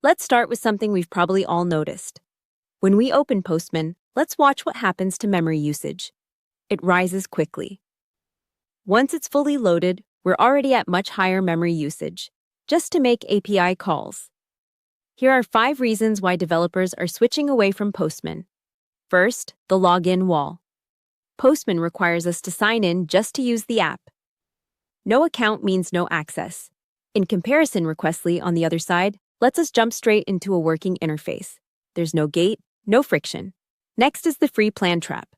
Let's start with something we've probably all noticed. When we open Postman, let's watch what happens to memory usage. It rises quickly. Once it's fully loaded, we're already at much higher memory usage, just to make API calls. Here are 5 reasons why developers are switching away from Postman. First, the login wall. Postman requires us to sign in just to use the app. No account means no access. In comparison, Requestly, on the other side, lets us jump straight into a working interface. There's no gate, no friction. Next is the free plan trap.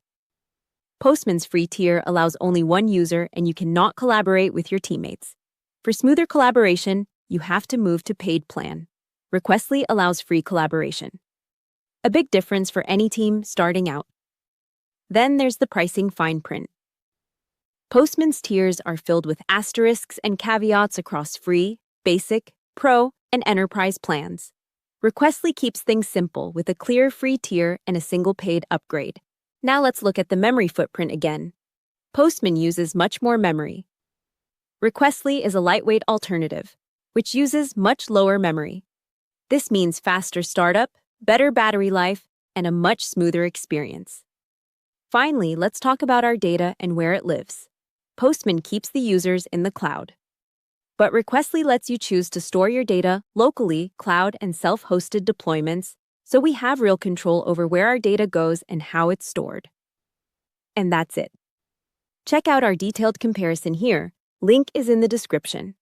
Postman's free tier allows only one user and you cannot collaborate with your teammates. For smoother collaboration, you have to move to paid plan. Requestly allows free collaboration. A big difference for any team starting out. Then there's the pricing fine print. Postman's tiers are filled with asterisks and caveats across free, basic, pro, and enterprise plans. Requestly keeps things simple with a clear free tier and a single paid upgrade. Now let's look at the memory footprint again. Postman uses much more memory. Requestly is a lightweight alternative, which uses much lower memory. This means faster startup, better battery life, and a much smoother experience. Finally, let's talk about our data and where it lives. Postman keeps the users in the cloud. But Requestly lets you choose to store your data locally, cloud, and self-hosted deployments, so we have real control over where our data goes and how it's stored. And that's it. Check out our detailed comparison here. Link is in the description.